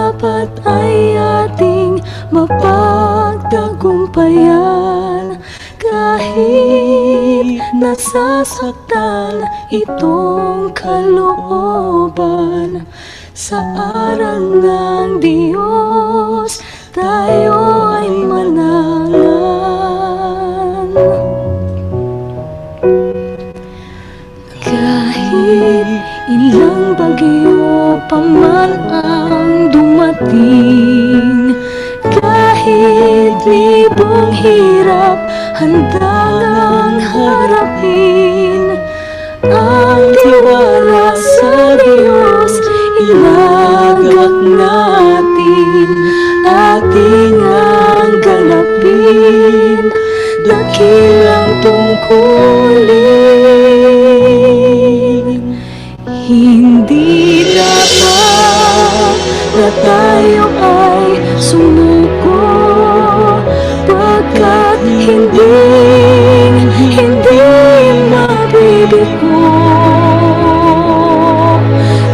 dapat ay ating mapagtagumpayan. Kahit nasasaktan itong kalooban, sa aral ng Diyos tayo ay manangan. Kahit ilang bagyo pa man ang dumating, kahit libong hirap handang harapin, ang tiwala sa Diyos ilagak natin, ating ang ganapin, dakilang tungkulin. Hindi dapat na tayo ay sumuko, pagkat hindi mabibigo.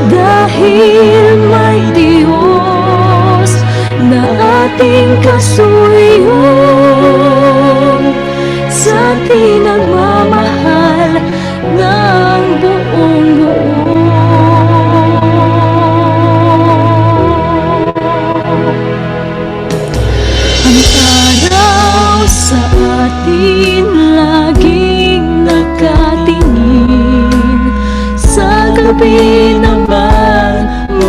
Dahil may Diyos na ating kasuyo, sa atin nagmamahal ng buong buo. Ang araw sa atin laging nakatingin, sa gabi naman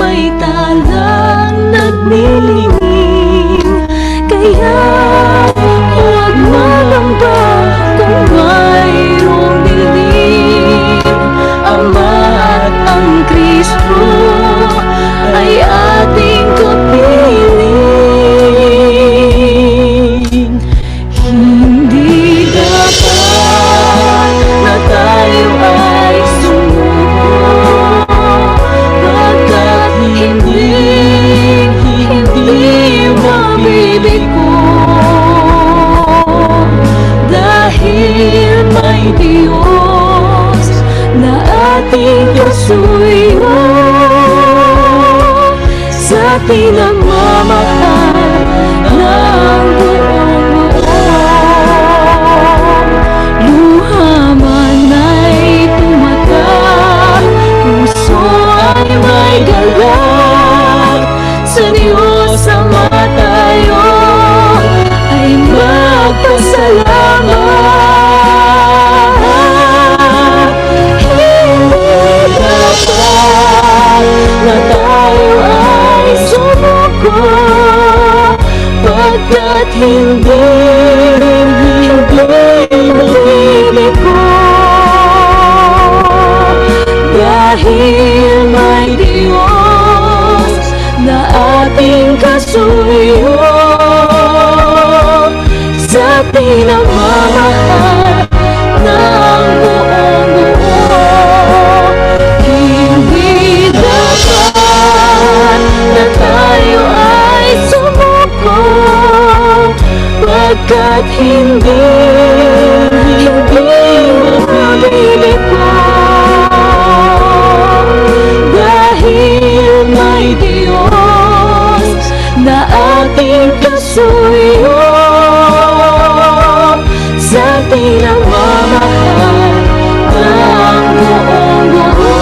may talang nagnilingin. Kaya huwag malamba kung mayroong dilim, Ama at ang Kristo ay ating kapiling. Hindi dapat na tayo ay sumuko, pagkat hindi mabibigo. Dahil may Diyos na ating kasuyo, sa atin nagmamahal ng buong buo. Luha man ay tumatak, puso ay may galak, sa Diyos Ama tayo ay magpasalamat. Hindi dapat na tayo ay sumuko, pagkat hindi mabibigo. Dahil may Diyos na ating kasuyo, sa atin nagmamahal ng buong buo. Hindi dapat na tayo ay sumuko, pagkat hindi mabibigo. Dahil may Diyos na ating kasuyo, sa atin nagmamahal ng buong buo.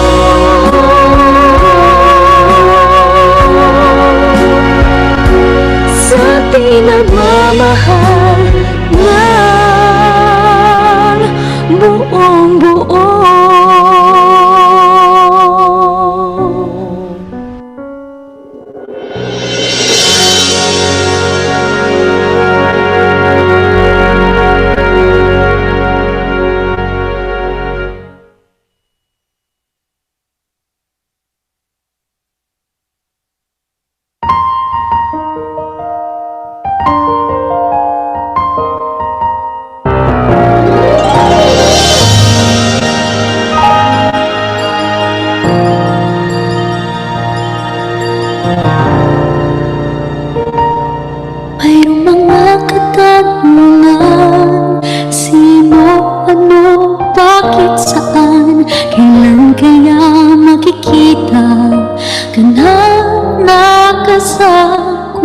Sa atin nagmamahal ng buong buo. kasakutan.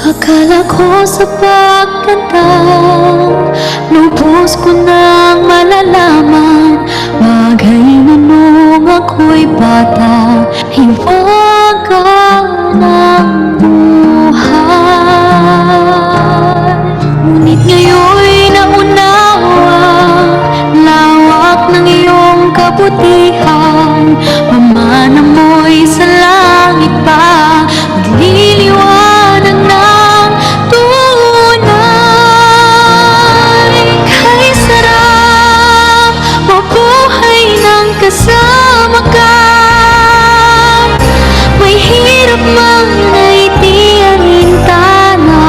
Akala ko sa pagkanta, lubos ko nang malalaman, bagay na nung ako'y bata, hiwaga ng buhay. Ngunit ngayon'y naunawa, lawak ng iyong kabutihan, pamana mo'y sa langit pa, magliliwanag ng tunay. Kay sarap mabuhay ng kasama ka, may hirap man ay di alintana.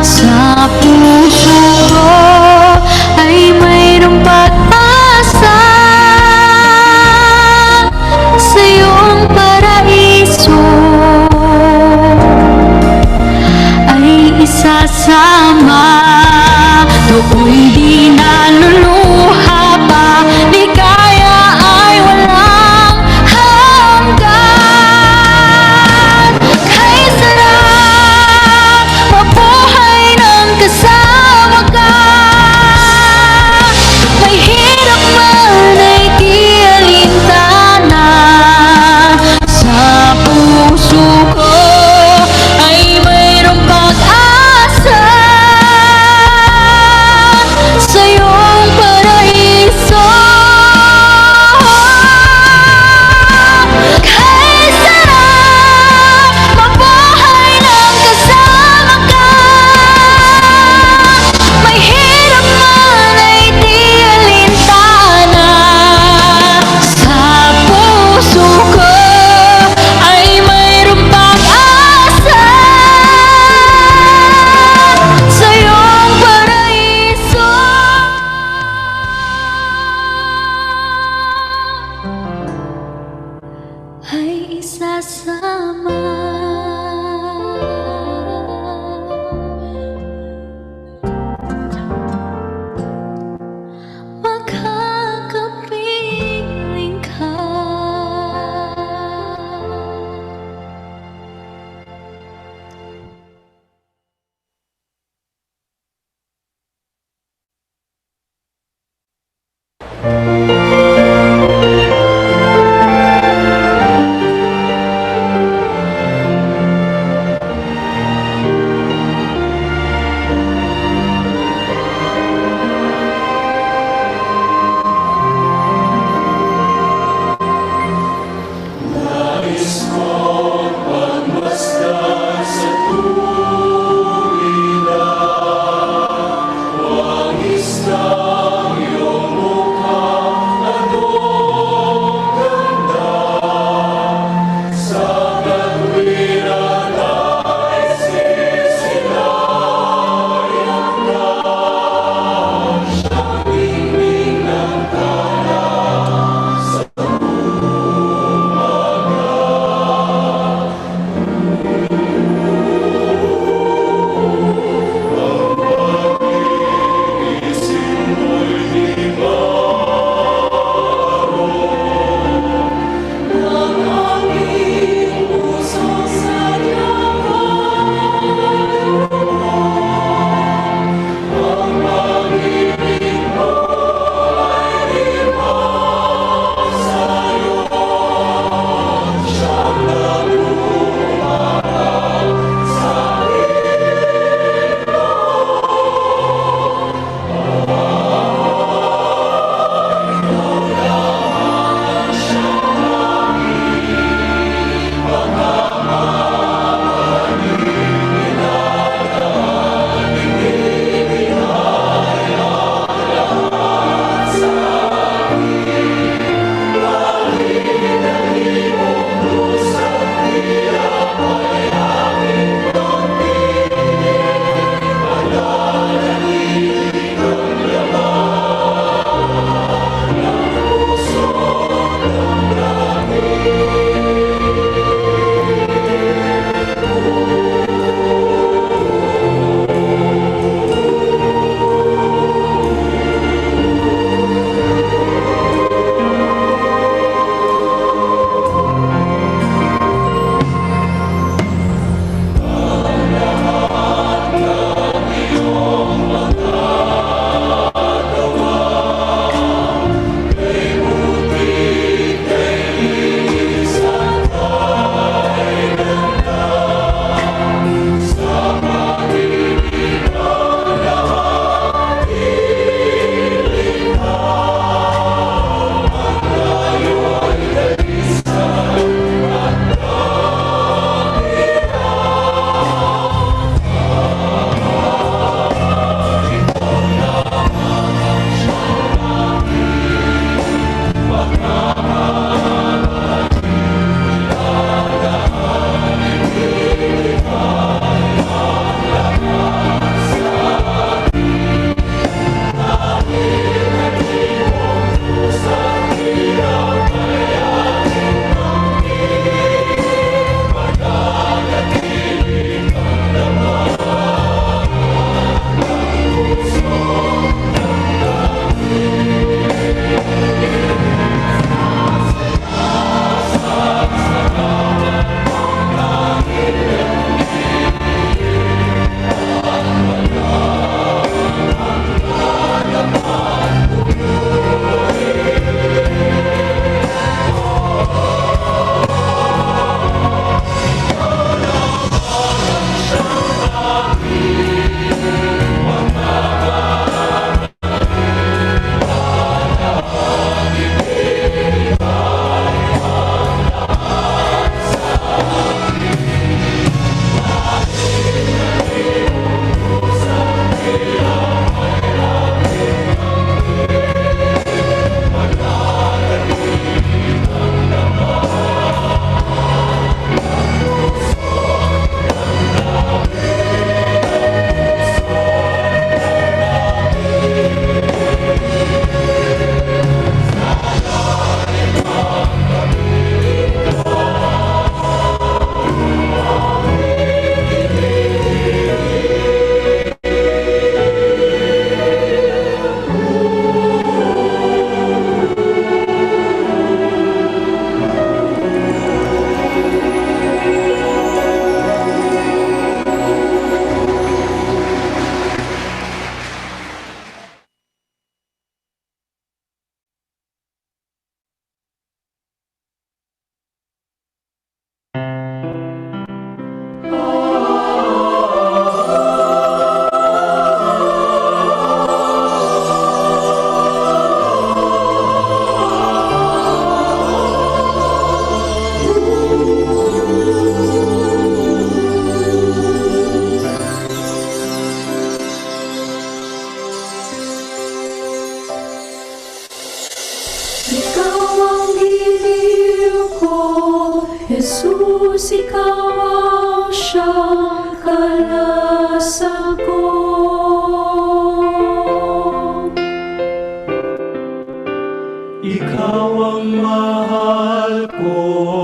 Sa puso ko ay mayroong pag-asa, sa iyong paraiso ay isasama. Do'y di naluluha pa, ligaya ay walang hanggan. Kay sarap mabuhay ng kasama ka, may hirap man ay di alintana. Sa puso ko ay mayroong pag-asa, sa iyong paraiso. Kay sarap mabuhay ng kasama ka, may hirap man ay di alintana. Sa puso ko ay mayroong pag-asa, sa iyong paraiso. Ay isasama. Makakapiling ka.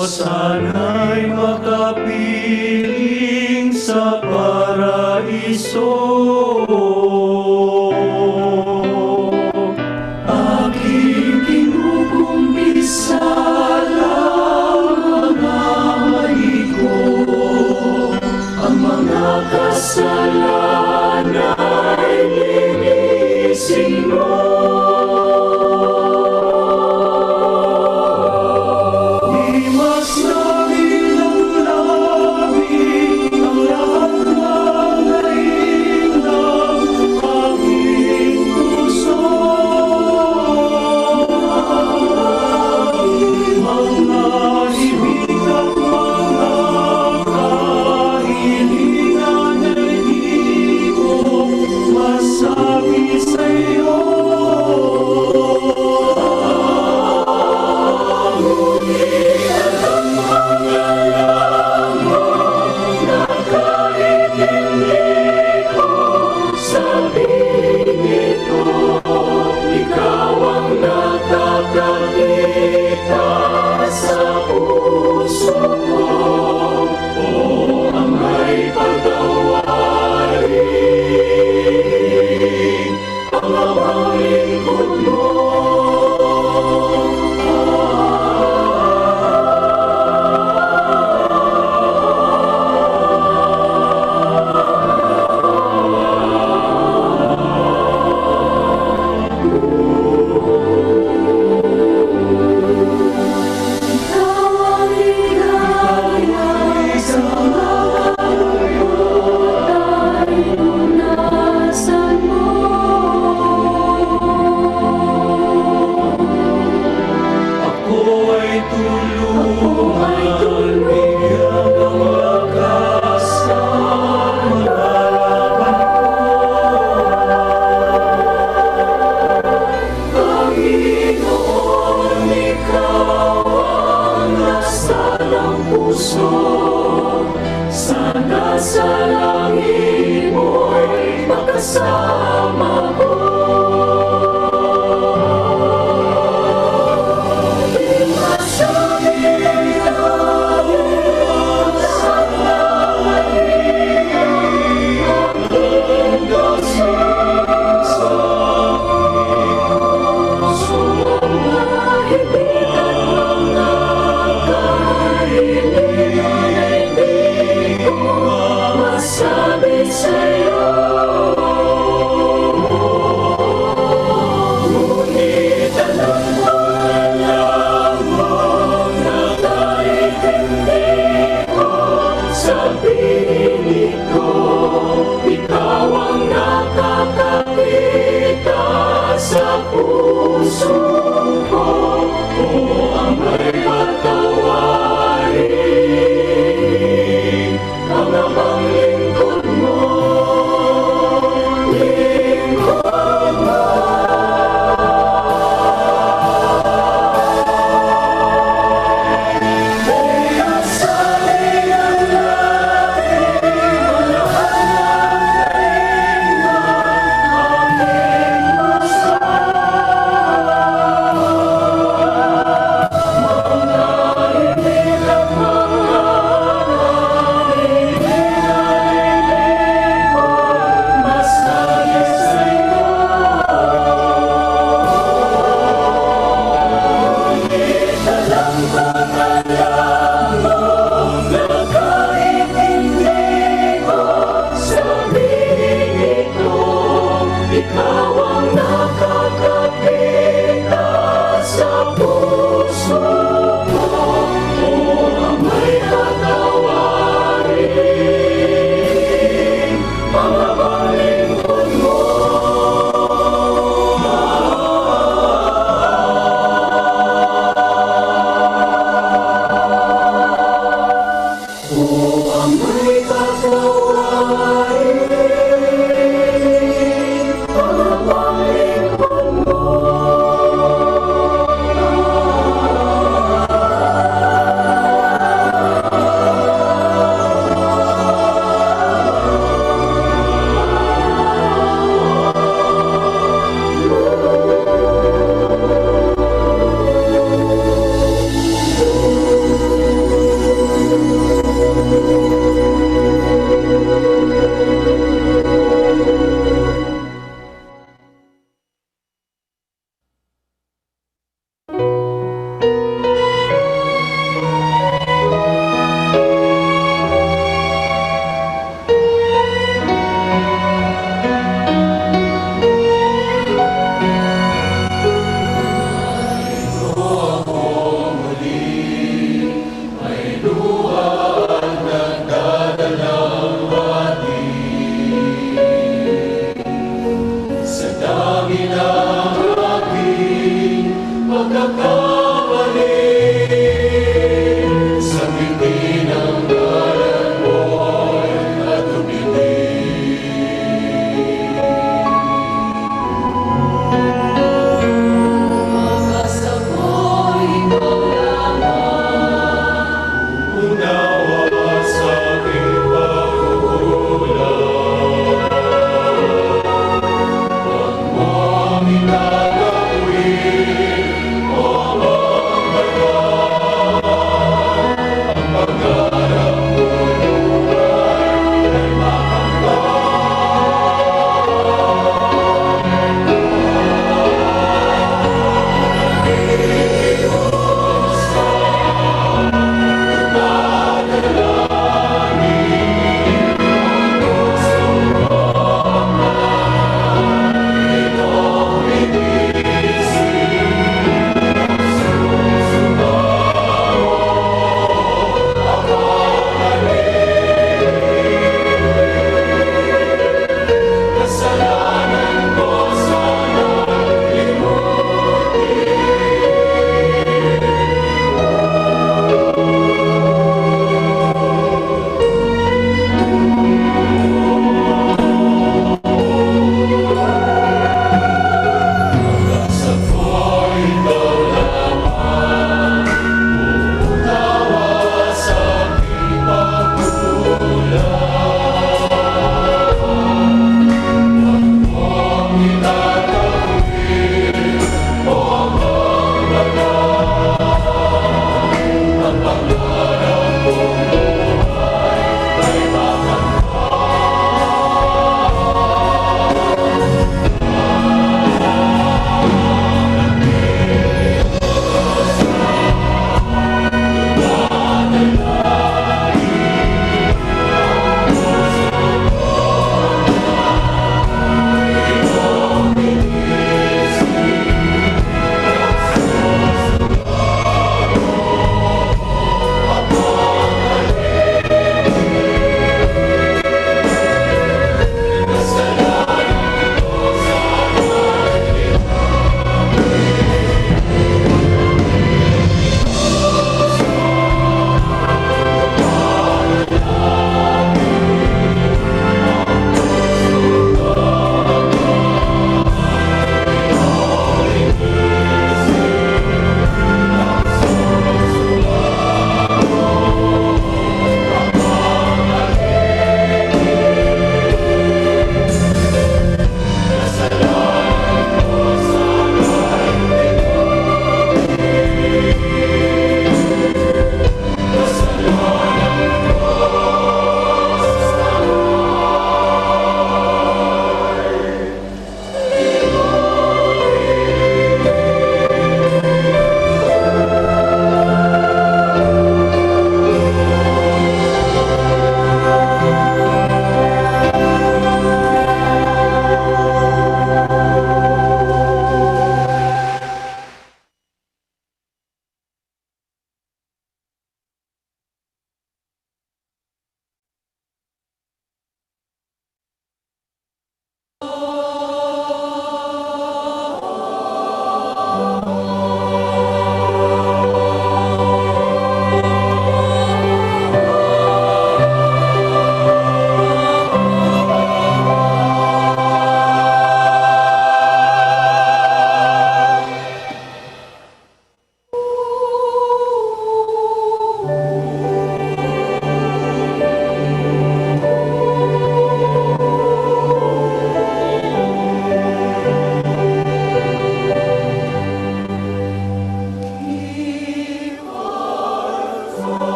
sana'y makapiling sa paraiso. Aking kinukumbisa lang ang ko, ang mga kasalanan ay linisin mo.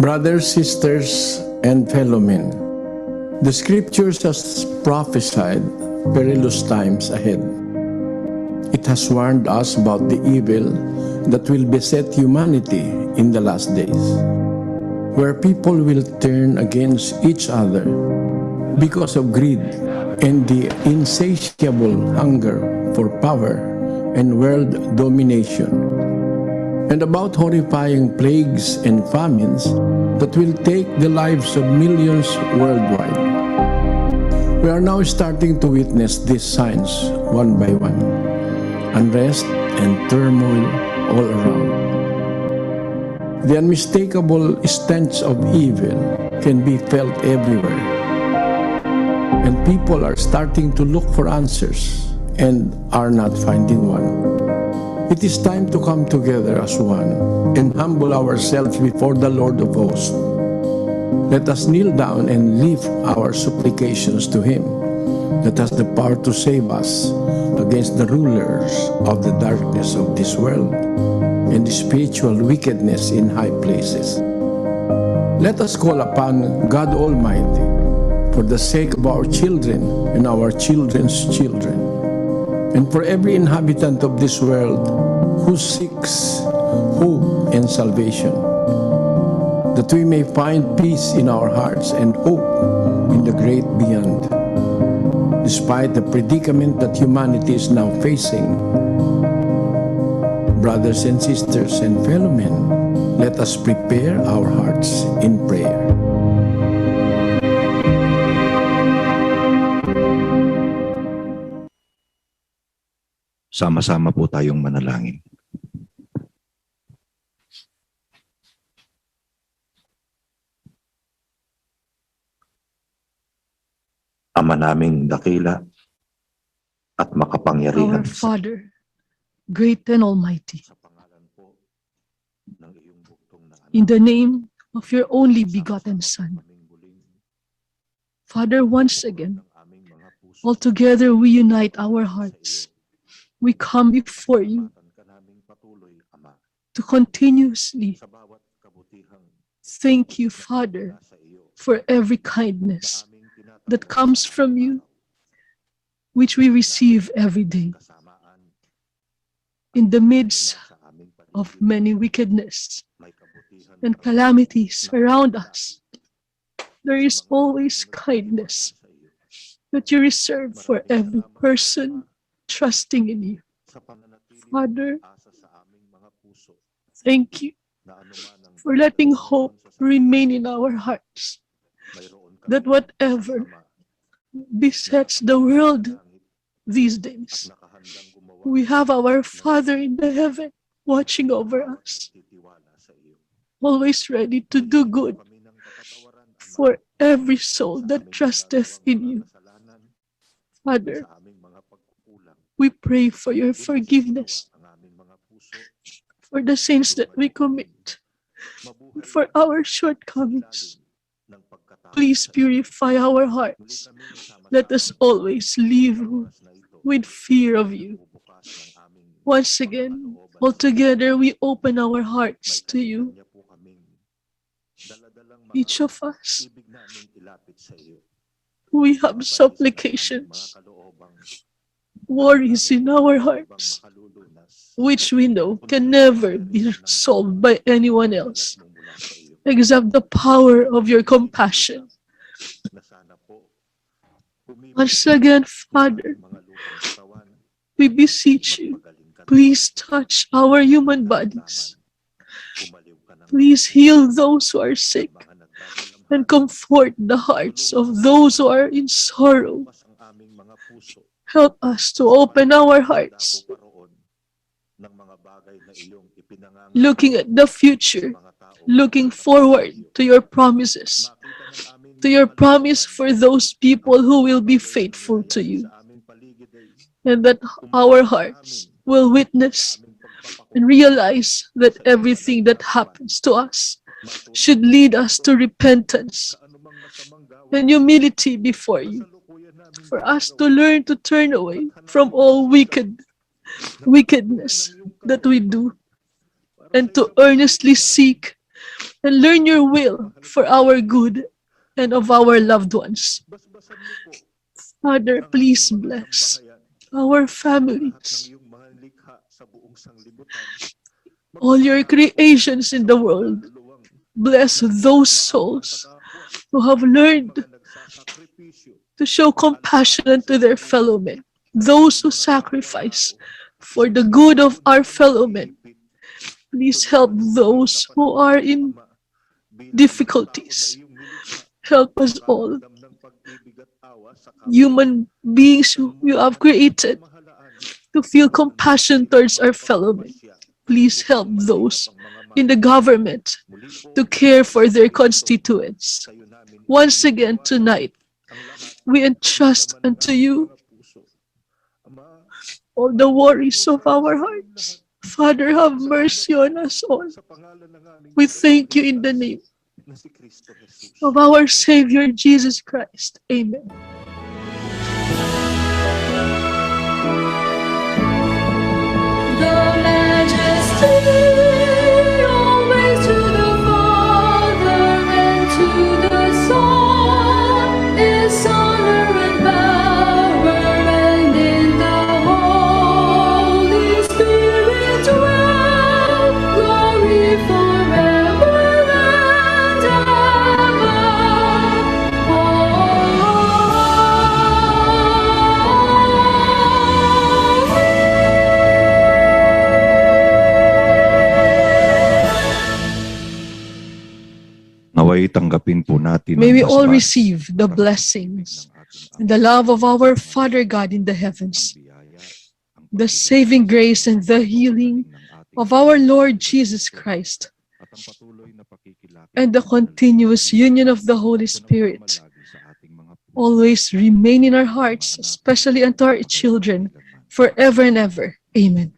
Brothers, sisters, and fellow men, the scriptures has prophesied perilous times ahead. It has warned us about the evil that will beset humanity in the last days, where people will turn against each other because of greed and the insatiable hunger for power and world domination, and about horrifying plagues and famines that will take the lives of millions worldwide. We are now starting to witness these signs one by one. Unrest and turmoil all around. The unmistakable stench of evil can be felt everywhere. And people are starting to look for answers and are not finding one. It is time to come together as one and humble ourselves before the Lord of hosts. Let us kneel down and lift our supplications to Him that has the power to save us against the rulers of the darkness of this world and the spiritual wickedness in high places. Let us call upon God Almighty for the sake of our children and our children's children, and for every inhabitant of this world who seeks hope and salvation, that we may find peace in our hearts and hope in the great beyond. Despite the predicament that humanity is now facing, brothers and sisters and fellow men, let us prepare our hearts in prayer. Sama-sama po tayong manalangin. Ama naming dakila at makapangyarihan. Our Father, great and almighty, Sa pangalan po ng iyong buktong na anak, in the name of your only begotten Son, kaming muling Father, once again, ng aming mga puso. all together we unite our hearts. We come before you Patan ka naming patuloy, Ama, to continuously sa bawat kabutihang thank you, Father, nasa iyo. for every kindness Aming tinatapos that comes from you, which we receive every day. kasamaan In the midst sa aming paligid. of many wickedness May kabutihan and ka calamities around us, there is always kindness sa iyo. that you reserve for every person trusting in you. Sa pananatiling Father, asa sa aming mga puso thank you na anuman ang for letting pinagdaanan hope sa sakit, remain in our hearts, mayroon that kaming whatever Ama besets the world langit these at days, nakahandang gumawa we have our Father in the heaven watching over bawat us, nagtitiwala sa iyo. always ready to do good Kami ng kapatawaran, Ama, for every soul sa that aming trusteth nagagawang in you. mga kasalanan, Father, sa aming mga pagkukulang. we pray for your Buti sa forgiveness unawa ang aming mga puso, for the sins that we commit, mabuhay for sa our ilalim shortcomings. ng pagkatao Please sa iyo. purify our Muli hearts. kaming sama-sama Let us always live sa oras na ito, with fear of you. bubukas ng aming Once again, kalooban all sa iyo. together we open our May hearts to you, kanya-kanya po kaming daladalang mga each of us. ibig naming ilapit sa iyo. We Mga have balisa ng aming mga supplications, kaloobang worries in our hearts, which we know can never be solved by anyone else except the power of your compassion. Once again, Father, we beseech you, please touch our human bodies. Please heal those who are sick and comfort the hearts of those who are in sorrow. Help us to open our hearts, looking at the future, looking forward to your promises, to your promise for those people who will be faithful to you, and that our hearts will witness and realize that everything that happens to us should lead us to repentance and humility before you, for us to learn to turn away from all wickedness that we do, and to earnestly seek and learn your will for our good and of our loved ones. Father, please bless our families, all your creations in the world. Bless those souls who have learned to show compassion to their fellow men, those who sacrifice for the good of our fellow men. Please help those who are in difficulties. Help us all, human beings who you have created, to feel compassion towards our fellow men. Please help those in the government to care for their constituents. Once again tonight, we entrust unto you all the worries of our hearts. Father, have mercy on us all. We thank you in the name of our Savior Jesus Christ. Amen. The majesty always to the Father and to the Son is honor and power, and in the Holy Spirit dwell glory forever and ever. Naway tanggapin po natin May we ang all basbas receive the blessings and the love of our Father God in the heavens, the saving grace and the healing of our Lord Jesus Christ, and the continuous union of the Holy Spirit always remain in our hearts, especially unto our children, forever and ever. Amen.